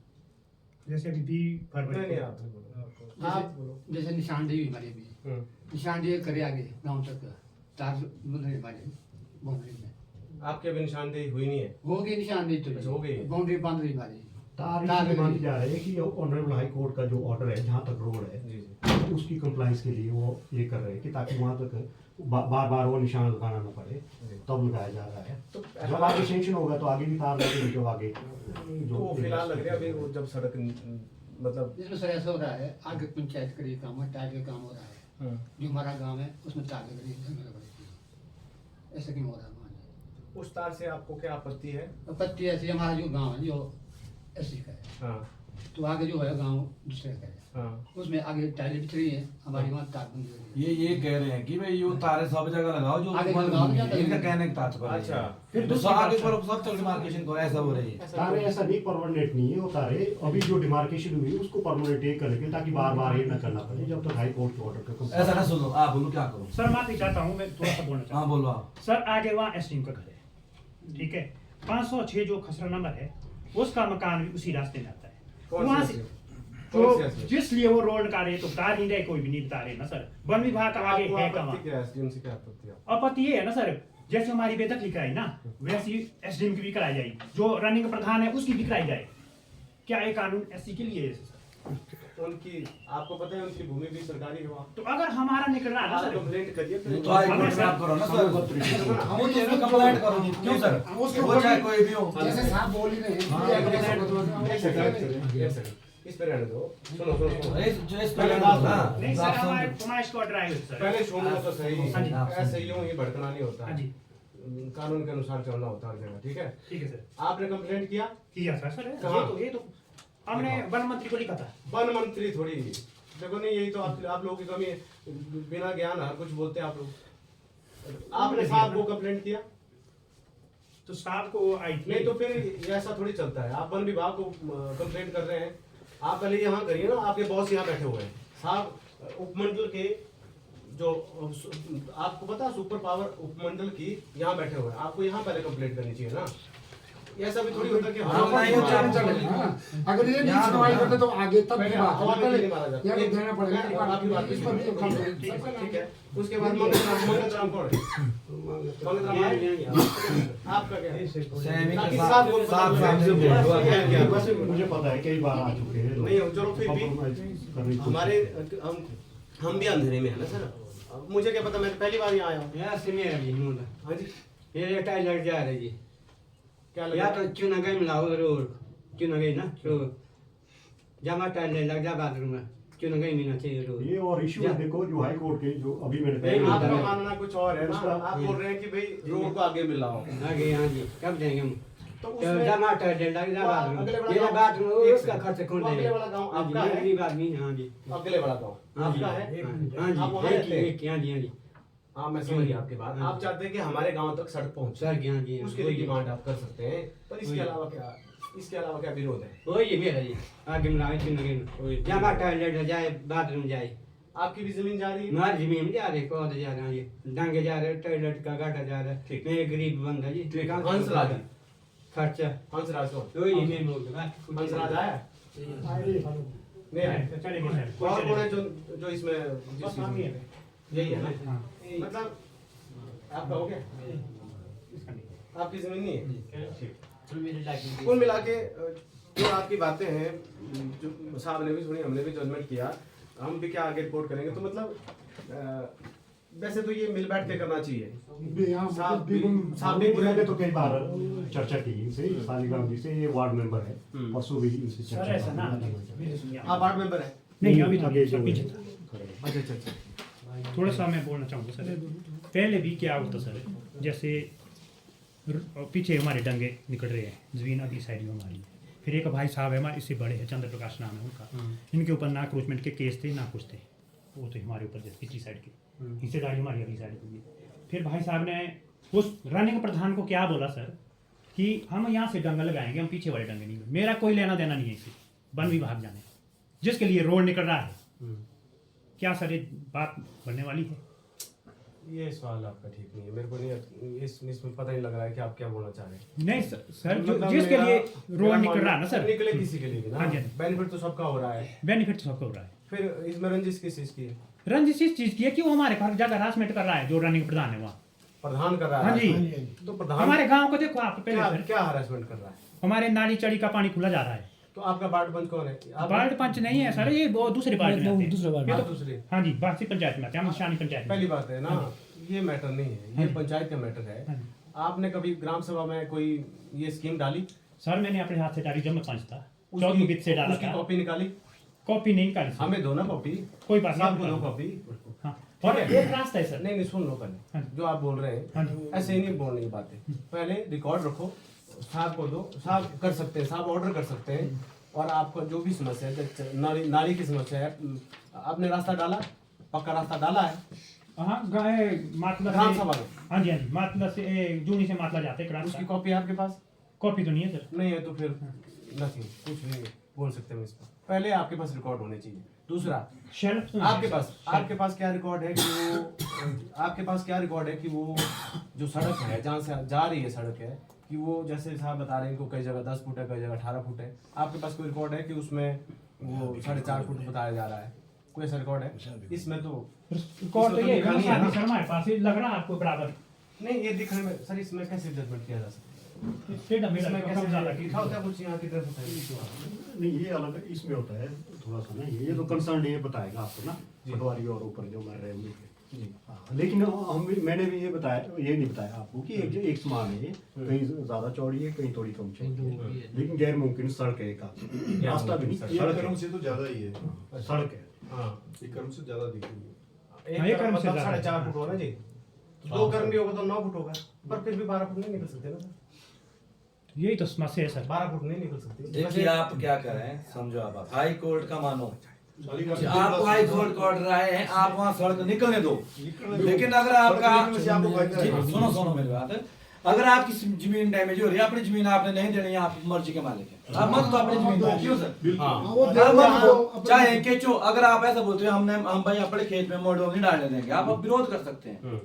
जैसे अभी 20 फरवरी नहीं नहीं को- आप बोलो। आप जैसे निशानदेही हुई हमारे भी, हम्म। निशानदेही करे आगे गांव तक तार बन रहे हमारे बाउंड्री में, आपकी अभी निशानदेही हुई नहीं है? हो गई निशानदेही तो अच्छा, हो गई है। बाउंड्री बांध रही हमारी। तार तार इसलिए लगी। मानी जा रही है कि ऑनरेबल हाई कोर्ट का जो ऑर्डर है जहाँ तक रोड है जी जी। उसकी कंप्लाइंस के लिए वो ये कर रहे हैं कि ताकि वहाँ तक बार बार वो निशान लगाना ना पड़े, तब लगाया जा रहा है। तो जब आगे सेंक्शन होगा तो आगे भी तार लगेगी, जो आगे तो फिलहाल लग रहा है अभी वो जब सड़क मतलब इसमें सर ऐसा हो रहा है, आगे पंचायत का ये काम है, टाइल का काम हो रहा है, जो हमारा गांव है उसमें तार लग रही है, ऐसा क्यों हो रहा है हमारे? उस तार से आपको क्या आपत्ति है? पत्ती ऐसी हमारा जो गांव है जो ऐसी का है, हाँ तो आगे जो है गांव दूसरे का है, हाँ। उसमें आगे टाइलें बिछ रही है, हमारी वहाँ तार बंद हो रही है। ये कह रहे हैं कि भाई ये तारे सब जगह लगाओ जो आगे वन लगाओ भूमि है। जाता है। इनका कहने का तात्पर्य है। अच्छा। फिर फिर दूसरा दूसरी आगे बात पर सब चल डिमार्केशन को ऐसा हो रही है। तारे ऐसा नहीं परमानेंट नहीं है, वो तारे अभी जो डिमार्केशन हुई है उसको परमानेंट ये कर लेकिन ताकि बार बार ये ना करना पड़े जब तक हाई कोर्ट के ऑर्डर का ऐसा ना सुनो, आप बोलो क्या करो। सर माफी चाहता हूँ, मैं थोड़ा सा बोलना चाहता हाँ हूँ। बोलो आप। सर आगे वहाँ एसटीएम का घर है, ठीक है, 506 जो खसरा नंबर है उसका मकान भी उसी रास्ते में आता है। कौन वहाँ सी से एसटीएम? तो कौन सी एसटीएम? जिसलिए वो रोड निकाल रहे तो बता नहीं रहे, कोई भी नहीं बता रहे ना सर। वन विभाग का आगे आपको है आपत्ति कहाँ? क्या है? एसडीएम से क्या आपत्ति है? आपत्ति ये है ना सर, जैसे हमारी बेदखली कराई ना वैसी एसडीएम की भी कराई जाए, जो रनिंग प्रधान है उसकी भी कराई जाए। क्या ये कानून एससी के लिए है सर? उनकी आपको पता है उनकी भूमि भी सरकारी है वहाँ। तो अगर हमारा निकल रहा है ना आप सर, कंप्लेंट करिए फिर। तो हाई कोर्ट में आप करो ना सर। हम तो इसमें कंप्लेंट करो, क्यों सर? वो चाहे कोई भी हो। जैसे साहब बोल ही रहे हैं, एक सेकंड, इस पे रहने दो। सुनो सुनो सुनो। जो इस पहले पे बात ना नहीं सर, आप हमारे समझो। फरमाइश को ड्राइव सर। पहले सुनो तो सही। हाँ जी। ऐसे यूं ही भड़कना नहीं होता हाँ है। जी कानून के अनुसार चलना होता है हर जगह, ठीक है? ठीक है सर। आपने कंप्लेंट किया? किया सर कहाँ? ये तो हमने वन मंत्री को लिखा था। वन मंत्री थोड़ी देखो, नहीं यही तो आप लोगों की कमी है, बिना ज्ञान हर कुछ बोलते हैं आप लोग। आपने साहब को कंप्लेंट किया? तो साहब को आई थी। नहीं तो फिर ऐसा थोड़ी चलता है। आप वन विभाग को कंप्लेंट कर रहे हैं, आप पहले यहाँ करिए ना, आपके बॉस यहाँ बैठे हुए हैं साहब। उपमंडल के जो आपको पता सुपर पावर उपमंडल की यहाँ बैठे हुए हैं, आपको यहाँ पहले कंप्लेंट करनी चाहिए ना। ऐसा भी थोड़ी होता कि अगर ये नहीं सुनवाई करते तो आगे तब पहले की बात है, आवाज पहले नहीं मारा जाता। ये देना पड़ेगा मैं आपकी बात इस पर भी कंप्लेंट। ठीक है। उसके बाद मंगत राम कौन है? मंगत राम आए? आपका क्या है? सहमी ताकि के साहब बोल- साथ सामने बोलो। वैसे मुझे पता है कई बार आ चुके हैं लोग। नहीं, चलो फिर भी Compromise करने की कोशिश हमारे हम भी अंधेरे में है ना सर। अब मुझे क्या पता, मैं तो पहली बार यहाँ आया हूँ। यहाँ से मेरा भी मुंडा हाँ जी, ये टाइल लग जा रही है क्या या लगा? तो चुना गई मिलाओ रोड चुना गई ना तो जमा टाइल लग जा बाथरूम में चुना गई मिलना चाहिए रोड ये और इशू है देखो जो हाई कोर्ट के जो अभी मैंने नहीं, पहले आपका बताया। मानना कुछ और है ना। आप बोल रहे हैं कि भाई रोड को आगे मिलाओ। आगे हाँ जी कब जाएंगे हम? तो तो उसमें जमा टॉयलेट लग जा बाथरूम अगले वाला ये गाँव- बाथरूम एक उसका सेकंड। खर्च कौन तो अगले देगा वाला गाँव हाँ जी, आपका है? गरीब आदमी हाँ जी अगले वाला गाँव हाँ जी आपका है? हाँ जी आप वहाँ रहते हैं? एक हाँ जी हाँ जी हाँ मैं समझ गया आपकी बात। आप चाहते हैं कि हमारे गांव तक सड़क पहुंचे, सर हाँ जी उसके लिए डिमांड आप कर सकते हैं, पर इसके अलावा क्या विरोध है? वही मेरा जी आगे मिलाए चुन जमा टॉयलेट जाए बाथरूम जाए आपकी भी जमीन जा रही है? हमारी जमीन जा रहे कौन जा रहे हैं ये डांगे जा रहे टॉयलेट का गाटा जा रहा है ठीक। मैं गरीब बंदा जी हंसराज खर्चा हंसराज कौन? तो ये नहीं बोल हंसराज आया? नहीं आया। चलेंगे सर और कौन है जो इसमें जिस चीज़ में- यही है ना? हाँ मतलब आपका हो गया? इसका नहीं आपकी जमीन नहीं है? ठीक। कुल मिला के जो आपकी बातें हैं, जो साहब ने भी सुनी, हमने भी जजमेंट किया, हम भी क्या आगे रिपोर्ट करेंगे, तो मतलब वैसे तो ये मिल बैठ के करना चाहिए। यहाँ साहब भी मैंने तो कई बार चर्चा की इनसे, सालीग्राम जी से, ये वार्ड मेंबर है, परसों भी इनसे सर चर्चा ऐसा ना की। मेरे सुनिए आप वार्ड मेंबर है? नहीं अभी तो आगे नहीं, जो सर पीछे है, था। खड़े हैं। अच्छा। थोड़ा सा मैं बोलना चाहूँगा सर पहले भी क्या होता सर जैसे पीछे हमारे डंगे निकल रहे हैं जमीन अभी साइड में हमारी फिर एक भाई साहब है हमारे इससे बड़े हैं चंद्र प्रकाश नाम है उनका इनके ऊपर ना क्रोचमेंट के केस थे ना कुछ थे वो तो हमारे ऊपर जैसे पिछली साइड की हिस्सेदारी हमारी अगली साइड की फिर भाई साहब ने उस रनिंग प्रधान को क्या बोला सर कि हम यहाँ से डंगा लगाएंगे हम पीछे वाले डंगे नहीं मेरा कोई लेना देना नहीं है इसे वन विभाग जाने जिसके लिए रोड निकल रहा है क्या सर ये बात बनने वाली है ये सवाल आपका ठीक नहीं है, मेरे को नहीं इसमें पता नहीं लग रहा है कि आप क्या बोलना चाह रहे हैं। नहीं सर जो मतलब जिसके मेरा- लिए मेरा रोड निकल रहा है ना मानना- सर निकले किसी के लिए भी ना, हाँ जी। बेनिफिट तो सबका हो रहा है, बेनिफिट तो सबको हो रहा है फिर इसमें रंजिश किस चीज की है? रंजिश इस चीज की है कि वो हमारे घर जाकर हरासमेंट कर रहा है जो रनिंग प्रधान है वहाँ प्रधान कर रहा है? हाँ जी तो प्रधान हमारे गांव को देखो आप क्या पहले सर क्या हरासमेंट कर रहा है? हमारे नाली चढ़ी का पानी खुला जा रहा है तो आपका वार्ड पंच कौन है? आप वार्ड पंच नहीं है सर ये वो दूसरे वार्ड में आते हैं। दूसरे वार्ड ये आप तो दूसरे? हाँ जी बासी पंचायत में आते हैं हम शानी पंचायत में पहली बात है ना, ये मैटर नहीं है, हाँ ये जी। पंचायत का मैटर है। हाँ जी। आपने कभी ग्राम सभा में कोई ये स्कीम डाली? सर मैंने अपने हाथ से डाली जब मैं पंच था उसकी- चौदह वित्त से डाला उसकी था कॉपी निकाली? कॉपी नहीं निकाली सर। हमें दो ना कॉपी, कोई बात साहब को दो नहीं कॉपी। हाँ और ठीक है। एक रास्ता है सर नहीं सुन लो हाँ पहले, जी। जो आप बोल रहे हाँ हैं जी। ऐसे ही नहीं बोलनी ये बातें, पहले रिकॉर्ड रखो, साहब को दो, साहब कर सकते हैं, साहब ऑर्डर कर सकते हैं, और आपका जो भी समस्या है, नाली की समस्या है, आपने रास्ता डाला, पक्का रास्ता डाला है हाँ गाय मातला ग्राम से सभा में? हाँ जी हाँ जी मातला से जूनी से मातला जाते हैं उसकी क्रास कॉपी आपके पास कॉपी तो नहीं है सर नहीं है? तो फिर नथिंग, कुछ नहीं बोल सकते हम इस पर। पहले आपके पास रिकॉर्ड होने चाहिए। दूसरा, शेल्फ तो आपके पास क्या रिकॉर्ड है कि वो आपके पास क्या रिकॉर्ड है कि वो जो सड़क है जहाँ से जा रही है सड़क है, कि वो जैसे साहब बता रहे हैं कि कई जगह 10 फुट है, कई जगह 18 फुट है, आपके पास कोई रिकॉर्ड है कि उसमें वो 4.5 फुट बताया जा रहा है? कोई ऐसा रिकॉर्ड है? इसमें तो रिकॉर्ड तो इसमें ये तो लिखा नहीं है ना। सर हमारे पास ये लग रहा है आपको बराबर नहीं, ये दिखने में सर, इसमें कैसे जजमेंट किया जा सकता है? टेढ़ा मेढ़ा इसमें कम कैसे ज्यादा लिखा होता है कुछ यहाँ की तरफ बताइए। नहीं ये अलग इसमें होता है थोड़ा सा ना, ये तो कंसर्न ये बताएगा आपको ना, पटवारी और ऊपर जो मर रहे हैं उनके। जी। हाँ, लेकिन मैंने भी ये बताया, ये नहीं बताया आपको कि एक समान है, कहीं ज्यादा चौड़ी है, कहीं थोड़ी कम चौड़ी है, लेकिन गैर मुमकिन सड़क है, एक रास्ता भी नहीं, सड़क सड़क कर्म है, से तो ज्यादा ही है, सड़क है। हाँ, एक कर्म से ज्यादा दिखेगी। हाँ, एक कर्म कर्म से मतलब ज्यादा। 4.5 फुट होगा ना जी, तो 2 कर्म भी होगा तो 9 फुट होगा, पर फिर भी 12 फुट नहीं निकल सकते ना सर, यही तो समस्या है सर 12 फुट नहीं निकल सकते। देखिए आप क्या कर रहे हैं, समझो आप हाई कोर्ट का मानो, शालीग्राम आप हाई कोर्ट कोर्ट रहे हैं, आप वहाँ सड़क निकलने दो, लेकिन अगर आपका सुनो सुनो मेरी बात, अगर आपकी जमीन डैमेज हो रही है, अपनी जमीन आपने नहीं देनी है, आप मर्जी के मालिक हैं, आप मत दो अपनी जमीन दो, क्यों सर? हाँ, आप मत दो, चाहे केचो, अगर आप ऐसा बोलते हो हम भाई अपने खेत में मोड़ नहीं डालने देंगे, आप अब विरोध कर सकते हैं।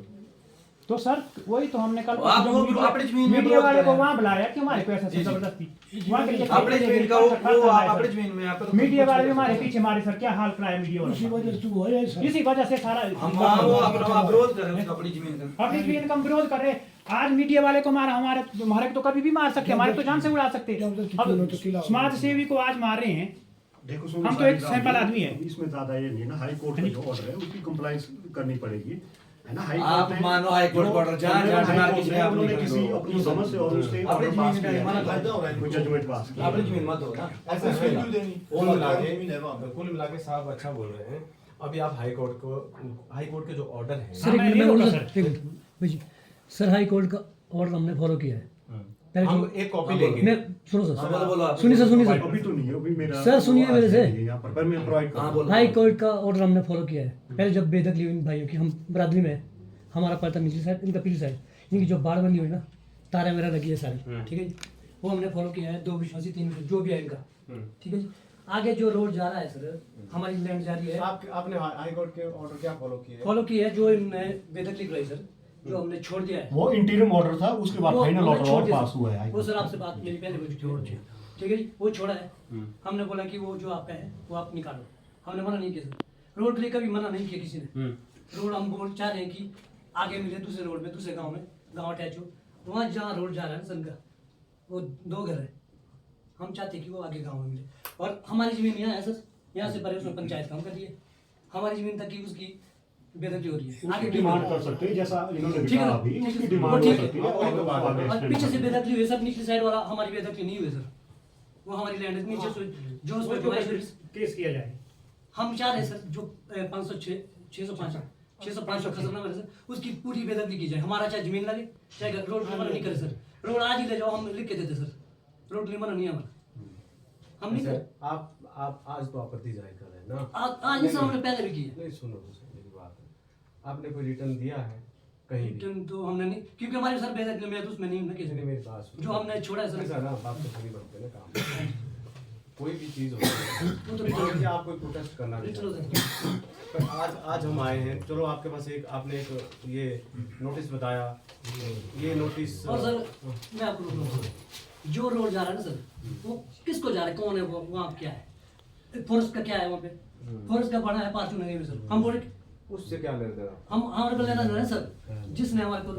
तो सर वही तो हमने कल आप वो अपनी जमीन में मीडिया वाले को विरोध वहाँ बुलाया कि हमारे को ऐसा जी, जी। जबरदस्ती वहाँ के लिए अपनी जमीन का वो आप अपनी जमीन में आप मीडिया वाले भी हमारे पीछे मारे सर क्या हाल कराया मीडिया उसी वाले वजह से हुआ है सर। इसी वजह से सारा हम वो अपना विरोध कर रहे हैं अपनी जमीन का। अपनी जमीन का हम विरोध कर रहे हैं। आज मीडिया वाले को मारा, हमारे को तो कभी भी मार सकते हैं, हमारे तो जान से उड़ा सकते हैं। अब समाज सेवी को आज मार रहे हैं, देखो हम तो एक सैंपल आदमी है। इसमें ज्यादा ये नहीं ना, हाई कोर्ट का जो ऑर्डर है उसकी कंप्लायंस करनी पड़ेगी, है ना। हाई आप कोर्ट मानो हाई कोर्ट का ऑर्डर जहाँ जहाँ बीमार किसी ने अपनी किसी अपनी समझ से और उससे अपनी ऑर्डर जमीन पास में किया मना है, फायदा हो रहा है, कोई जजमेंट पास किया अपनी है। जमीन मत हो ना, ऐसा उसमें है ना। क्यों देनी? कुल मिला के जमीन है वहाँ पे। कुल मिला के साहब अच्छा बोल रहे हैं। अभी आप हाई कोर्ट के जो ऑर्डर है, सर एक मैं मिनट नहीं मैं बोल रोका सकता, एक मिनट भाई जी। सर हाई कोर्ट का ऑर्डर हमने फॉलो किया है, पहले हम जो एक कॉपी लेंगे। मैं सुनो हाँ, बोलो, बोलो, सर आप सुनिए सर सुनिए सर अभी तो नहीं है, अभी मेरा सर, सुनिए मेरे से। यहाँ पर मैं प्रोवाइड हाँ, कर बोलो। हाई कोर्ट का ऑर्डर हमने फॉलो किया है। पहले जब बेदखल हुई इन भाइयों की, हम बरादरी में है, हमारा पड़ता निचली साइड, इनका पिछली साइड, इनकी जो बाड़बंदी हुई ना, तारे मेरा लगी है सारी, ठीक है जी, वो हमने फॉलो किया है। 2 विश्वासी 3 विश्वासी जो भी है इनका, ठीक है जी। आगे जो रोड जा रहा है सर, हमारी लैंड जा रही है, आपने हाई कोर्ट के ऑर्डर क्या फॉलो किए? फॉलो की है जो इनने बेदखली कराई सर, जो हमने छोड़ दिया है। वो इंटीरियम ऑर्डर था, उसके बाद वो फाइनल हमने ऑर्डर छोड़ और दिया पास सर। हुआ है। वो सर आपसे बात मेरी पहले हो चुकी है, ठीक है जी, वो छोड़ा है। हमने बोला कि वो जो आपका है वो आप निकालो, हमने मना नहीं किया सर। रोड के लिए कभी मना नहीं किया किसी ने। रोड हम बोल चाह रहे हैं कि आगे मिले दूसरे रोड में, दूसरे गांव में, गांव अटैच हो, वहाँ जहाँ रोड जा रहा है ना सन का, वो 2 घर है, हम चाहते हैं कि वो आगे गांव में मिले। और हमारी जमीन यहाँ है सर, यहाँ से परे उसमें पंचायत काम कर रही है, हमारी जमीन तक की उसकी बेदखली हो रही है। आगे डिमांड कर सकते हैं, जैसा इन्होंने ठीक है कहा ना? अभी, ठीक उसकी है, डिमांड वो हो ठीक है। सकती है। और पीछे से बेदखली हुई है सर, निचली साइड वाला हमारी बेदखली नहीं हुई है सर, वो हमारी लैंड है नीचे से जो उस पर केस किया जाए। हम चाह रहे हैं सर जो 506 605 खसरना मेरे सर, उसकी पूरी बेदखली की जाए। हमारा चाहे जमीन लगे चाहे रोड मना नहीं करे सर, रोड आज ही ले जाओ, हम लिख के देते सर, रोड लिए मना नहीं है हमारा, हम नहीं करे। आप आज तो आपत्ति जाहिर कर रहे हैं ना? आज नहीं सर, हमने पहले भी की है। नहीं, सुनो तो सर, मेरी बात है। आपने कोई रिटर्न दिया है कहीं भी? रिटर्न तो हमने नहीं, क्योंकि हमारे सर बेदखली में है तो उसमें नहीं ना नहीं, मेरी बात सुनो। जो हमने छोड़ा है नहीं सर। सर, आप बात तो पूरी बनते हैं ना काम। कोई भी चीज़ होती है, वो तो मान लीजिए आप कोई प्रोटेस्ट करना नहीं चलो चाहते। सर, पर आज हम आए हैं, चलो आपके पास आपने एक ये नोटिस बताया, ये नोटिस। और सर मैं आपको बोल रहा हूँ, जो रोड जा रहा है ना सर, वो किसको जा रहा है, कौन है वो, वहाँ क्या है, फॉरेस्ट का क्या है वहाँ पे, फॉरेस्ट का बना है पार्चू नगर में सर। हम बोले उससे क्या लेना देना? हम हमारे को लेना देना है सर, जिसने हमारे को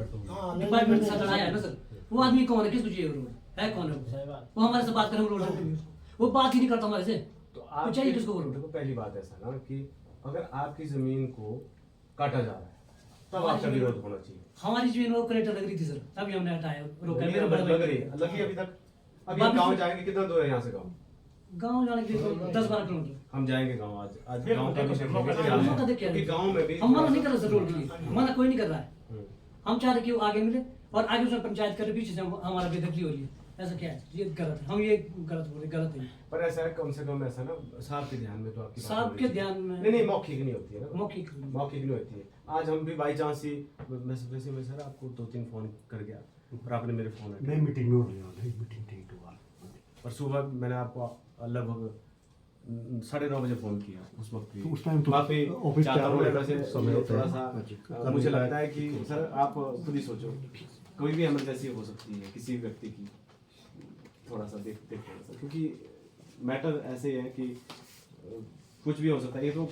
डिपार्टमेंट से लड़ाया है ना सर, वो आदमी कौन है, किसको चाहिए वो रोड है, कौन है वो हमारे से बात करें, रोड वो बात ही नहीं करता हमारे से। तो वो आप चाहिए किसको वो रोड? देखो, पहली बात ऐसा ना कि अगर आपकी जमीन को काटा जा रहा है तब हमारी आपका जमीन- विरोध होना चाहिए। हमारी जमीन वो कलेक्टर लग रही थी सर, तभी हमने हटाया, रोका। मेरे बड़े लग भाई रही है, लगी अभी तक। अभी बाकी गांव से- जाएंगे, कितना दूर है यहाँ से गांव? गाँव जाने के लिए 10-12 किलोमीटर। हम जाएंगे गांव आज फिर गांव का मौका विषय मौका क्या है? मौका देख के क्योंकि गांव में भी हम मना नहीं कर रहे सर रोड के लिए, मना कोई नहीं कर रहा है। हम्म। हम चाह रहे कि वो आगे मिले और आगे उसमें पंचायत करे, पीछे से हमारा बेदखली हो रही है, ऐसा क्या है, ये गलत है, हम ये गलत बोले, गलत है। पर ऐसा है, कम से कम ऐसा ना साहब के ध्यान में तो आपकी बात साहब होनी के चाहिए। ध्यान में- नहीं मौखिक नहीं होती है ना, मौखिक मौखिक नहीं होती है। आज हम भी बाई चांस ही वैसे मैं सर आपको 2-3 फोन कर गया और आपने मेरे फोन मैं मीटिंग में होने वाला है, मीटिंग ठीक हुआ। और सुबह मैंने आपको लगभग 9:30 बजे फोन किया, उस वक्त भी उस टाइम तो माफी ऑफिस चाहता हूँ, का वैसे समय होता थोड़ा है। सा जी। मुझे लगता है कि सर आप खुद ही सोचो, कोई भी इमरजेंसी हो सकती है किसी भी व्यक्ति की, थोड़ा सा देखते हैं, क्योंकि मैटर ऐसे है कि कुछ भी हो सकता है। ये तो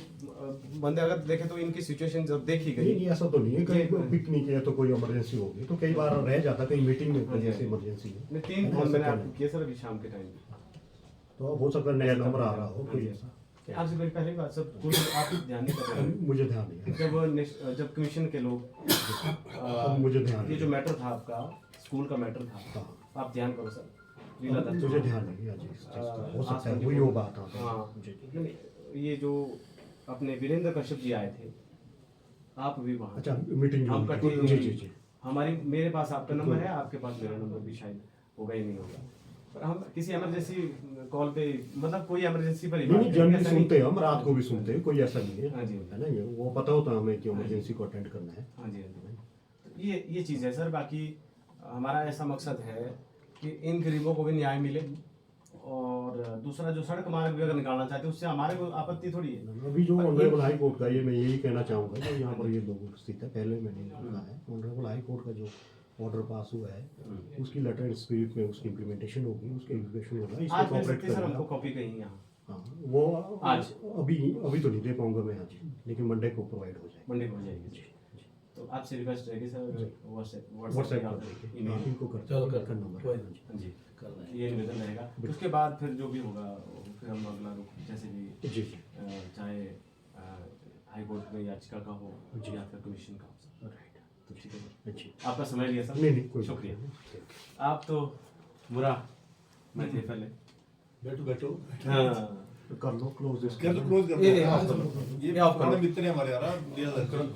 बंदे अगर देखें तो इनकी सिचुएशन जब देखी नहीं गई, ऐसा तो नहीं है, कहीं पिक नहीं किया तो कोई इमरजेंसी होगी तो कई बार रह जाता, कहीं मीटिंग में हाँ जी, जैसे हाँ जी। इमरजेंसी में। मैं 3 फोन मैंने आपको किए सर अभी शाम के टाइम में। तो अब हो सकता है नया नंबर आ रहा हो हाँ कोई जी। ऐसा, आपसे मेरी पहली बात सर, कुछ आप ध्यान नहीं कर रहे हैं। मुझे ध्यान नहीं है। जब कमीशन के लोग अब मुझे ध्यान ये नहीं जो है। मैटर था आपका, स्कूल का मैटर था, हाँ। आप ध्यान करो सर, लीला दत्त। मुझे ध्यान नहीं है जी इस चीज़ का। हो सकता है वही वो बात आ गई। हाँ, जी। नहीं, ये जो अपने वीरेंद्र कश्यप जी आए थे, आप भी वहाँ अच्छा मीटिंग जो हम हुई कटी थी। जी जी जी। हमारी, मेरे पास आपका नंबर है, आपके पास मेरा नंबर भी शायद होगा ही नहीं होगा, पर हम किसी इमरजेंसी कॉल पे, मतलब कोई इमरजेंसी पर ही नहीं बात नहीं, करेंगे, जनरली ऐसा नहीं- सुनते हैं हम, रात को भी सुनते हैं, कोई ऐसा नहीं है। हाँ जी। है ना, ये वो पता होता है हमें कि इमरजेंसी को अटेंड करना है। हाँ जी, हाँ जी। तो ये चीज़ है सर। बाकी हमारा ऐसा मकसद है कि इन गरीबों को भी न्याय मिले, और दूसरा जो सड़क मार्ग भी अगर निकालना चाहते हैं उससे हमारे को आपत्ति थोड़ी है। अभी जो ऑनरेबल हाई कोर्ट का, ये मैं यही कहना चाहूँगा कि यहाँ पर ये लोग स्थित है, पहले मैंने कहा है, ऑनरेबल हाई कोर्ट का जो ऑर्डर पास हुआ है उसकी लेटर एंड स्पिरिट में उसकी इम्प्लीमेंटेशन होगी, उसका एग्जीक्यूशन होगा, इसमें आज मिल कॉपरेट सकती है सर हमको करेगा। कॉपी कहीं यहाँ? हाँ वो आज? अभी तो नहीं दे पाऊंगा मैं आज, लेकिन मंडे को प्रोवाइड हो जाएगा। मंडे को हो जाएगी। तो आपसे रिक्वेस्ट रहेगी सर, व्हाट्सएप व्हाट्सएप कर देंगे, ईमेल। इनको कर चलो कर कर नंबर। कोई हाँ जी, ये निवेदन रहेगा। उसके बाद फिर जो भी होगा फिर हम अगला रुख जैसे भी जी चाहे हाई कोर्ट में याचिका का हो या फिर कमीशन का हो। राइट, तो ठीक है, जी। आपका समय लिया सर। नहीं कोई शुक्रिया। आप तो बुरा मैं थे पहले। बैठो बैठो, हाँ, कर लो क्लोज, कर दो, क्लोज कर दो। ये ऑफ कर लो। ये ये ऑफ कर लो। मित्र है हमारे यार, क्लोज